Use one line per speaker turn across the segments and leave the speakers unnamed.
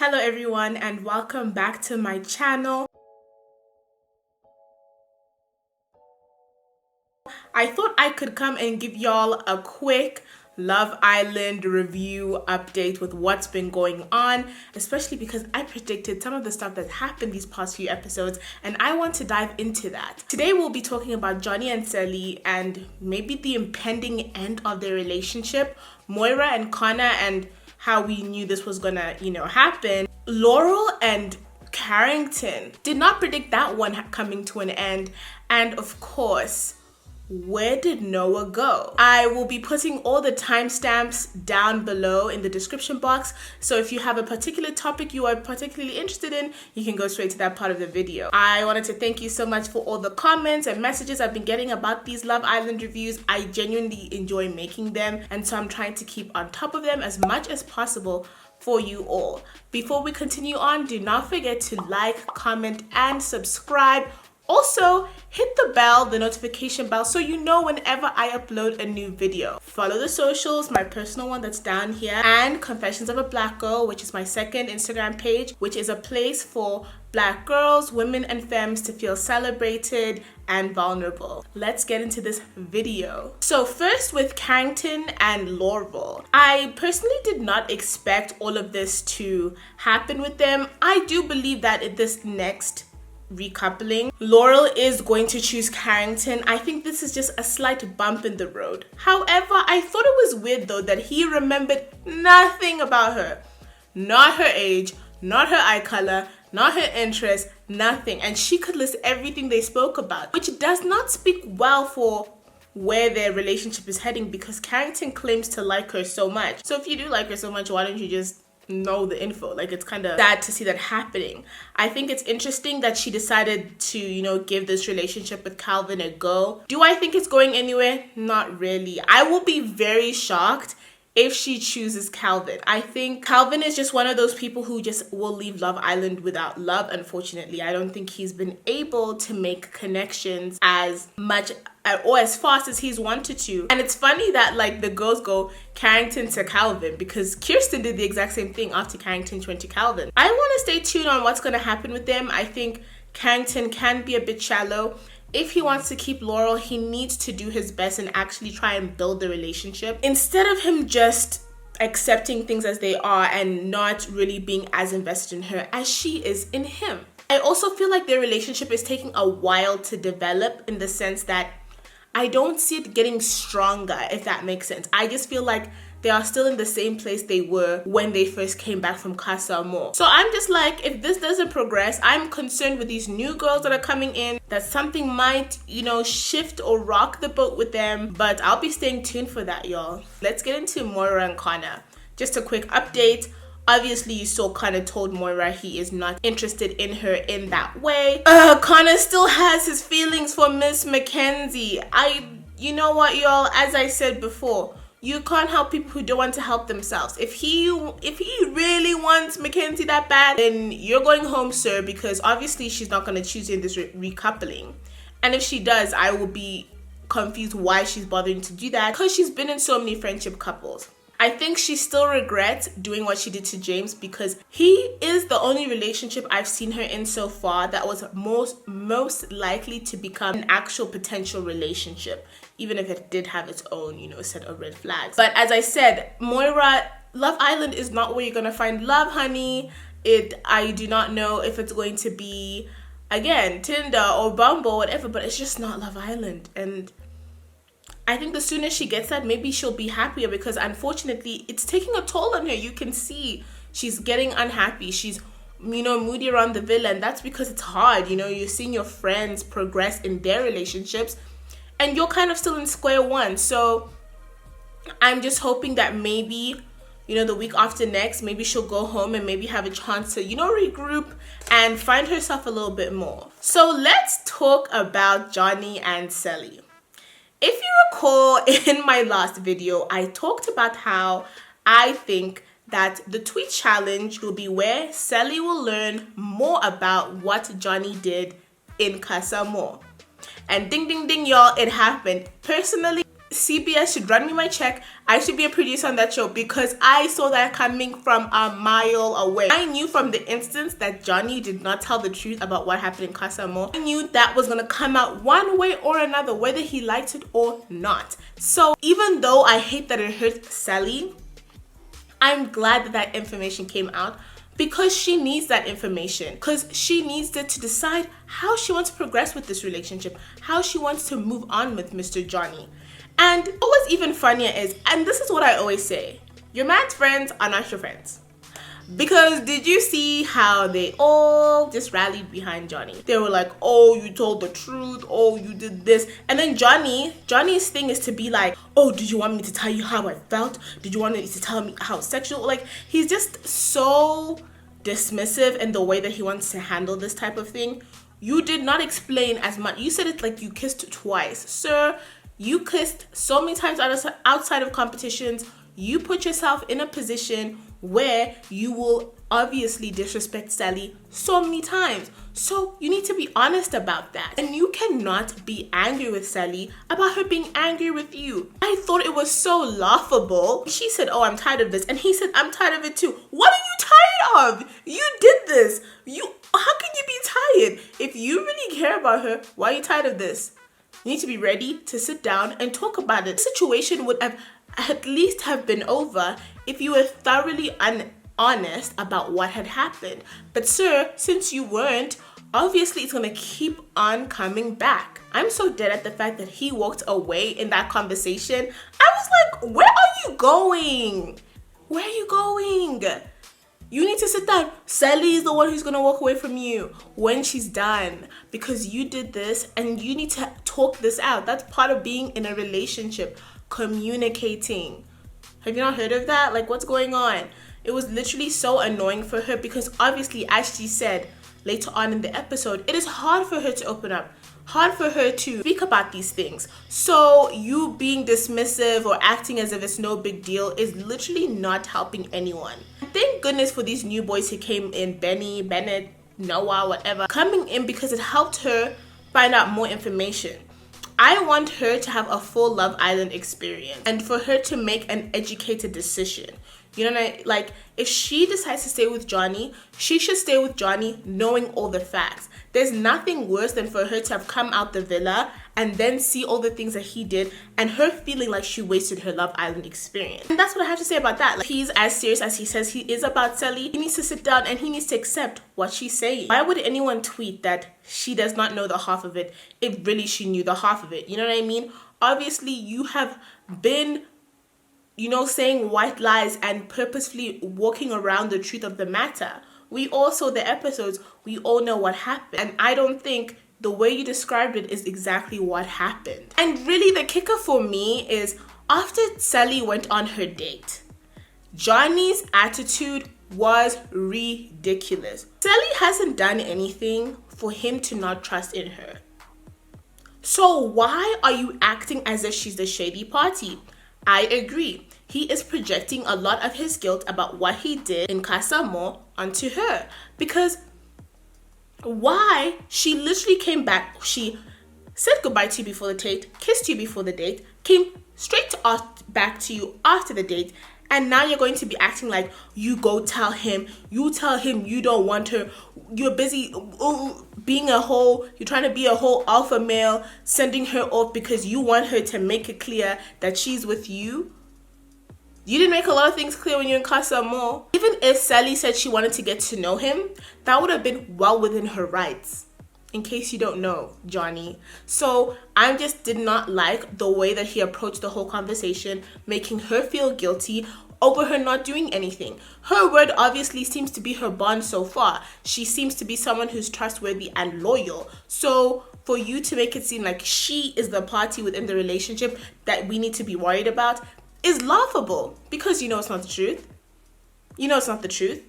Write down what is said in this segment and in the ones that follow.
Hello everyone and welcome back to my channel. I thought I could come and give y'all a quick Love Island review update with what's been going on, especially because I predicted some of the stuff that happened these past few episodes and I want to dive into that. Today we'll be talking about Johnny and Cely and maybe the impending end of their relationship, Moira and Conner and how we knew this was gonna, happen. Laurel and Carrington. Did not predict that one coming to an end. And of course, where did Noah go? I will be putting all the timestamps down below in the description box. So if you have a particular topic you are particularly interested in, you can go straight to that part of the video. I wanted to thank you so much for all the comments and messages I've been getting about these Love Island reviews. I genuinely enjoy making them, and so I'm trying to keep on top of them as much as possible for you all. Before we continue on, do not forget to like, comment, and subscribe. Also, hit the bell, the notification bell, so you know whenever I upload a new video. Follow the socials, my personal one that's down here, and Confessions of a Black Girl, which is my second Instagram page, which is a place for Black girls, women, and femmes to feel celebrated and vulnerable. Let's get into this video. So first with Carrington and Laurel. I personally did not expect all of this to happen with them. I do believe that in this next recoupling, Laurel is going to choose Carrington. I think this is just a slight bump in the road. However, I thought it was weird though that he remembered nothing about her. Not her age, not her eye color, not her interest, nothing. And she could list everything they spoke about, which does not speak well for where their relationship is heading, because Carrington claims to like her so much. So if you do like her so much, why don't you just know the info? Like, it's kind of sad to see that happening. I think it's interesting that she decided to, give this relationship with Calvin a go. Do I think it's going anywhere? Not really. I will be very shocked if she chooses Calvin. I think Calvin is just one of those people who just will leave Love Island without love, unfortunately. I don't think he's been able to make connections as much or as fast as he's wanted to. And it's funny that the girls go Carrington to Calvin, because Kirsten did the exact same thing after Carrington went to Calvin. I want to stay tuned on what's going to happen with them. I think Carrington can be a bit shallow. If he wants to keep Laurel, he needs to do his best and actually try and build the relationship, instead of him just accepting things as they are and not really being as invested in her as she is in him. I also feel like their relationship is taking a while to develop, in the sense that I don't see it getting stronger, if that makes sense. I just feel like they are still in the same place they were when they first came back from Casa Amor. So I'm just like, if this doesn't progress, I'm concerned with these new girls that are coming in, that something might, shift or rock the boat with them. But I'll be staying tuned for that, y'all. Let's get into Moira and Conner. Just a quick update. Obviously, you saw Conner told Moira he is not interested in her in that way. Conner still has his feelings for Miss Mackenzie. You know what, y'all? As I said before, you can't help people who don't want to help themselves. If he really wants Mackenzie that bad, then you're going home, sir, because obviously she's not going to choose you in this recoupling. And if she does, I will be confused why she's bothering to do that, because she's been in so many friendship couples. I think she still regrets doing what she did to James, because he is the only relationship I've seen her in so far that was most likely to become an actual potential relationship, even if it did have its own, set of red flags. But as I said, Moira, Love Island is not where you're gonna find love, honey. I do not know if it's going to be, again, Tinder or Bumble, whatever, but it's just not Love Island. And I think the sooner she gets that, maybe she'll be happier, because unfortunately it's taking a toll on her. You can see she's getting unhappy. She's, moody around the villa, and that's because it's hard. You're seeing your friends progress in their relationships and you're kind of still in square one. So I'm just hoping that maybe, the week after next, maybe she'll go home and maybe have a chance to, regroup and find herself a little bit more. So let's talk about Johnny and Cely. If you recall, in my last video, I talked about how I think that the tweet challenge will be where Cely will learn more about what Johnny did in Casa Amor. And ding, ding, ding, y'all, it happened. Personally, CBS should run me my check. I should be a producer on that show because I saw that coming from a mile away. I knew from the instance that Johnny did not tell the truth about what happened in Casa Amor. I knew that was gonna come out one way or another, whether he liked it or not. So even though I hate that it hurt Cely, I'm glad that that information came out because she needs that information, because she needs it to decide how she wants to progress with this relationship, how she wants to move on with Mr. Johnny. And what was even funnier is, and this is what I always say, your man's friends are not your friends. Because did you see how they all just rallied behind Johnny? They were like, oh, you told the truth, oh, you did this. And then Johnny's thing is to be like, oh, did you want me to tell you how I felt? Did you want me to tell me how sexual? Like, he's just so dismissive in the way that he wants to handle this type of thing. You did not explain as much. You said it like you kissed twice. Sir, you kissed so many times outside of competitions. You put yourself in a position where you will obviously disrespect Cely so many times. So you need to be honest about that. And you cannot be angry with Cely about her being angry with you. I thought it was so laughable. She said, oh, I'm tired of this. And he said, I'm tired of it too. What are you tired of? You did this. How can you be tired? If you really care about her, why are you tired of this? You need to be ready to sit down and talk about it. The situation would have at least have been over if you were thoroughly honest about what had happened. But sir, since you weren't, obviously it's gonna keep on coming back. I'm so dead at the fact that he walked away in that conversation. I was like, where are you going? Where are you going? You need to sit down. Cely is the one who's gonna walk away from you when she's done because you did this and you need to talk this out. That's part of being in a relationship. Communicating. Have you not heard of that? Like, what's going on? It was literally so annoying for her because obviously, as she said later on in the episode, it is hard for her to open up, hard for her to speak about these things. So you being dismissive or acting as if it's no big deal is literally not helping anyone. Thank goodness for these new boys who came in, Benny, Bennett, Noah, whatever, coming in because it helped her find out more information. I want her to have a full Love Island experience and for her to make an educated decision. You know what I mean? Like, if she decides to stay with Johnny, she should stay with Johnny knowing all the facts. There's nothing worse than for her to have come out the villa and then see all the things that he did and her feeling like she wasted her Love Island experience. And that's what I have to say about that. Like, he's as serious as he says he is about Cely. He needs to sit down and he needs to accept what she's saying. Why would anyone tweet that she does not know the half of it if really she knew the half of it? You know what I mean? Obviously, you have been saying white lies and purposefully walking around the truth of the matter. We all saw the episodes. We all know what happened. And I don't think the way you described it is exactly what happened. And really the kicker for me is after Cely went on her date, Johnny's attitude was ridiculous. Cely hasn't done anything for him to not trust in her. So why are you acting as if she's the shady party? I agree. He is projecting a lot of his guilt about what he did in Casa Amor onto her. Because why? She literally came back. She said goodbye to you before the date, kissed you before the date, came straight back to you after the date. And now you're going to be acting like you go tell him. You tell him you don't want her. You're busy being a whole, you're trying to be a whole alpha male, sending her off because you want her to make it clear that she's with you. You didn't make a lot of things clear when you're in Casa Amor. Even if Cely said she wanted to get to know him, that would have been well within her rights. In case you don't know, Johnny. So I just did not like the way that he approached the whole conversation, making her feel guilty over her not doing anything. Her word obviously seems to be her bond so far. She seems to be someone who's trustworthy and loyal. So for you to make it seem like she is the party within the relationship that we need to be worried about is laughable because you know it's not the truth. You know it's not the truth.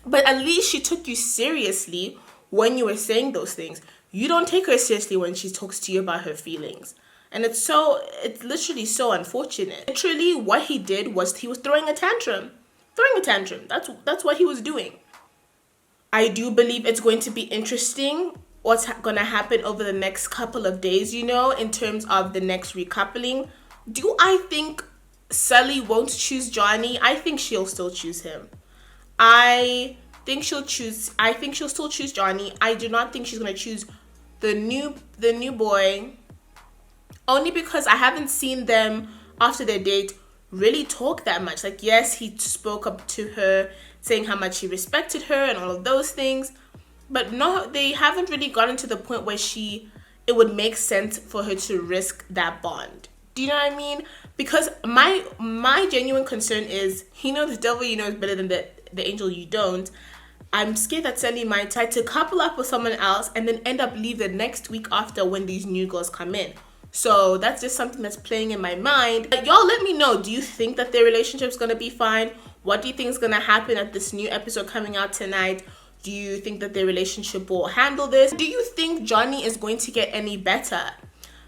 But at least she took you seriously when you were saying those things. You don't take her seriously when she talks to you about her feelings. And it's literally so unfortunate. Literally what he did was he was throwing a tantrum. That's what he was doing. I do believe it's going to be interesting what's gonna happen over the next couple of days, you know, in terms of the next recoupling. Do I think Cely won't choose Johnny? I think she'll still choose him. I think she'll still choose Johnny. I do not think she's gonna choose the new boy, only because I haven't seen them after their date really talk that much. Like, yes, he spoke up to her saying how much he respected her and all of those things, but no, they haven't really gotten to the point where it would make sense for her to risk that bond. Do you know what I mean? Because my genuine concern is, the devil you know is better than the angel you don't. I'm scared that Cely might try to couple up with someone else and then end up leave the next week after when these new girls come in. So that's just something that's playing in my mind. But y'all, let me know. Do you think that their relationship's gonna be fine? What do you think is gonna happen at this new episode coming out tonight? Do you think that their relationship will handle this? Do you think Johnny is going to get any better?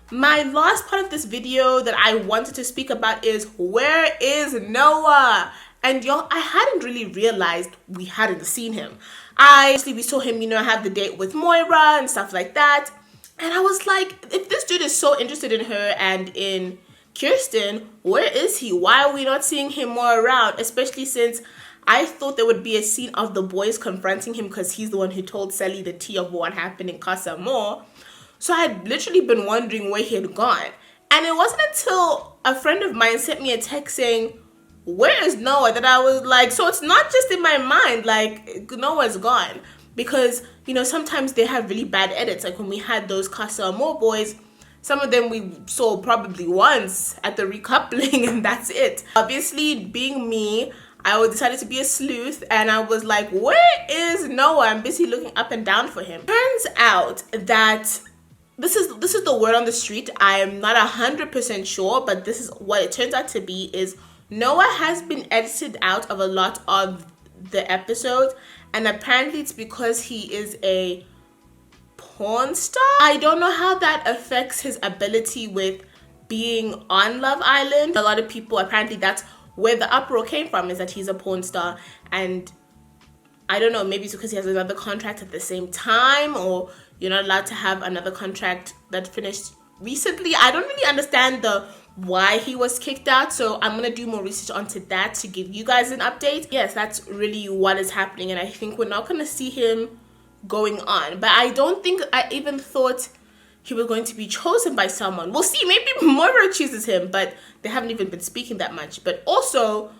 My last part of this video that I wanted to speak about is, where is Noah? And y'all, I hadn't really realized we hadn't seen him. We saw him, have the date with Moira and stuff like that. And I was like, if this dude is so interested in her and in Kirsten, where is he? Why are we not seeing him more around? Especially since I thought there would be a scene of the boys confronting him because he's the one who told Cely the tea of what happened in Casa Amor. So I had literally been wondering where he had gone. And it wasn't until a friend of mine sent me a text saying, where is Noah? That I was like, so it's not just in my mind, like Noah's gone. Because, sometimes they have really bad edits. Like when we had those Casa Amor boys, some of them we saw probably once at the recoupling and that's it. Obviously, being me, I decided to be a sleuth and I was like, where is Noah? I'm busy looking up and down for him. Turns out that this is the word on the street. I am not 100% sure, but this is what it turns out to be, is Noah has been edited out of a lot of the episodes, and apparently it's because he is a porn star. I don't know how that affects his ability with being on Love Island. A lot of people, apparently that's where the uproar came from, is that he's a porn star, and I don't know, maybe it's because he has another contract at the same time, or you're not allowed to have another contract that finished recently. I don't really understand why he was kicked out, so I'm gonna do more research onto that to give you guys an update. Yes, that's really what is happening, and I think we're not gonna see him going on. But I don't think I even thought he was going to be chosen by someone. We'll see, maybe Moira chooses him, but they haven't even been speaking that much. But also,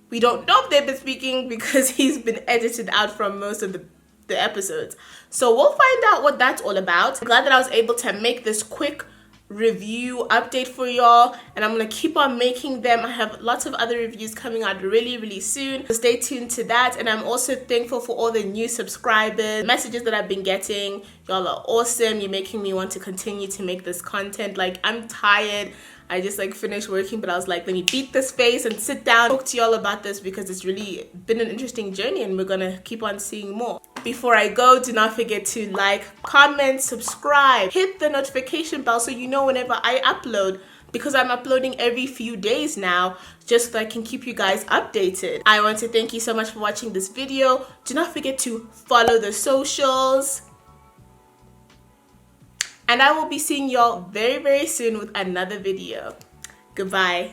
we don't know if they've been speaking because he's been edited out from most of the episodes. So we'll find out what that's all about. I'm glad that I was able to make this quick review update for y'all, and I'm gonna keep on making them. I have lots of other reviews coming out really soon, so stay tuned to that. And I'm also thankful for all the new subscribers, messages that I've been getting. Y'all are awesome. You're making me want to continue to make this content. Like, I'm tired. I just finished working, but I was like, let me beat this face and sit down, talk to y'all about this, because it's really been an interesting journey and we're gonna keep on seeing more. Before I go, do not forget to like, comment, subscribe, hit the notification bell so you know whenever I upload, because I'm uploading every few days now, just so I can keep you guys updated. I want to thank you so much for watching this video. Do not forget to follow the socials. And I will be seeing y'all very soon with another video. Goodbye.